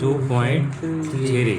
2.3.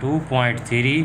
2.3.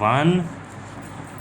1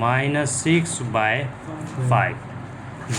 -6/5.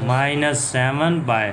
-7/5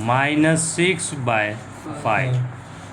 -6/5.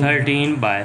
13/.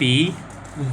P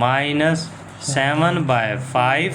-7/5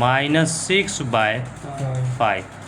-6/5.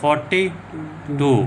42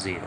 0.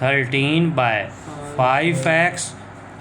13/5x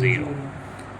0.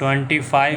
25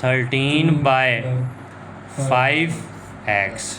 13/5x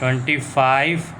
25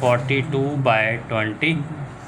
42/25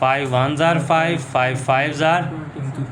5 1s are 5، 5 5s are،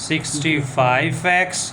65x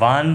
1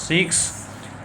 6۔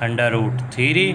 √3،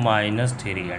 -3 √۔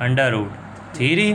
√3۔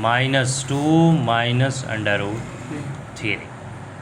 -2 -√3،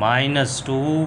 -2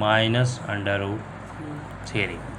-√3۔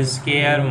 A²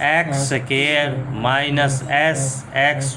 x² -sx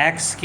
x²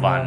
1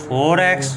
4x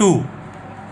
2،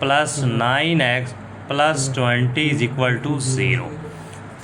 + 9x + 20 = 0.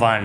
1.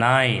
9.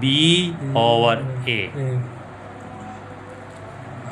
b/a.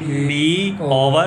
b/a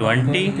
20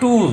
2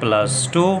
+2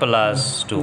+2.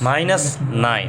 -9.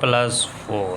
+ 4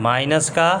-5.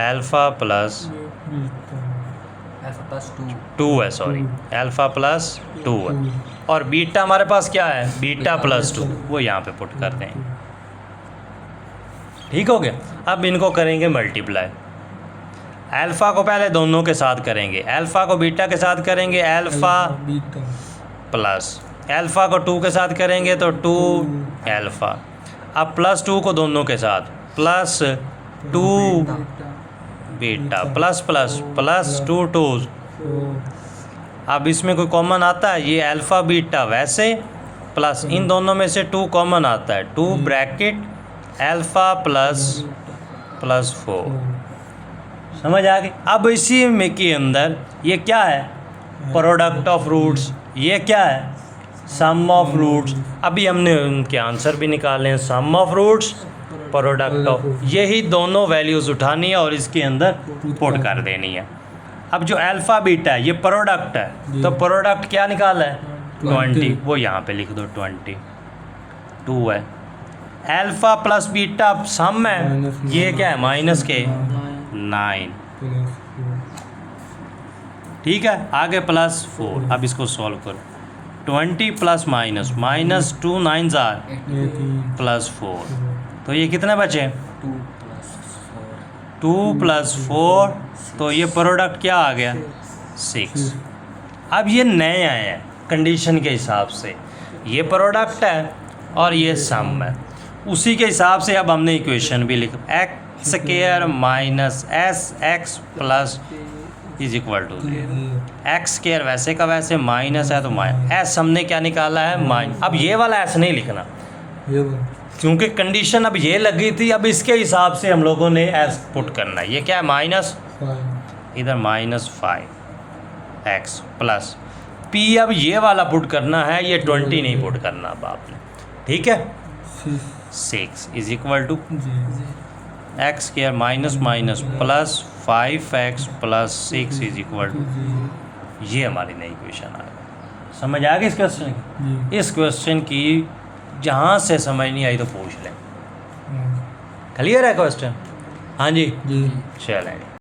Alpha plus alpha plus 2 है, sorry alpha plus 2 है, और beta हमारे पास क्या है, beta plus 2, वो यहाँ पे पुट कर दें। ठीक हो गया। अब इनको करेंगे मल्टीप्लाई। अल्फ़ा को पहले दोनों के साथ करेंगे, अल्फ़ा को बीटा के साथ करेंगे अल्फ़ा प्लस, अल्फ़ा को 2 के साथ करेंगे तो 2 अल्फ़ा। अब प्लस 2 को दोनों के साथ plus 2 beta plus plus plus 2 2। अब इसमें कोई कॉमन आता है, ये अल्फ़ा बीटा वैसे प्लस इन दोनों में से 2 कॉमन आता है, 2 ब्रैकेट अल्फ़ा प्लस प्लस 4। समझ आ गई। अब इसी में के अंदर ये क्या है, प्रोडक्ट ऑफ रूट्स, ये क्या है, सम ऑफ रूट्स। अभी हमने उनके आंसर भी निकाले हैं, सम ऑफ रूट्स, प्रोडक्ट ऑफ, यही दोनों वैल्यूज़ उठानी है और इसके अंदर पुट कर देनी है। अब जो अल्फ़ा बीटा है ये प्रोडक्ट है, तो प्रोडक्ट क्या निकाला है, 20, वो यहाँ पे लिख दो 22 है। अल्फ़ा प्लस बीटा सम है, ये क्या है, माइनस के 9। ठीक है, आगे प्लस 4। अब इसको सॉल्व करो, 20 plus minus, minus 2 9 jar plus 4, तो ये कितने बचे, 2 प्लस 4, तो ये प्रोडक्ट क्या आ गया, 6। अब ये नए आए हैं कंडीशन के हिसाब से, ये प्रोडक्ट है और ये सम है, उसी के हिसाब से अब हमने इक्वेशन भी लिखा, x square minus s x plus is equal to 0। X square वैसे का वैसे, माइनस है तो माइनस, एस हमने क्या निकाला है, माइनस। अब ये वाला एस नहीं लिखना क्योंकि कंडीशन अब ये लगी थी, अब इसके हिसाब से हम लोगों ने एस पुट करना है। ये क्या है, माइनस, इधर माइनस 5 एक्स प्लस पी, अब ये वाला पुट करना है, ये 20 नहीं पुट करना अब आपने। ठीक है, 6 is equal to x square minus minus plus 5x plus 6 is equal to, ये हमारी नई इक्वेशन आ गई। समझ आ गई इस क्वेश्चन की? इस क्वेश्चन की जहाँ से समझ नहीं आई तो पूछ लें। क्लियर है क्वेश्चन? हाँ जी, चलें।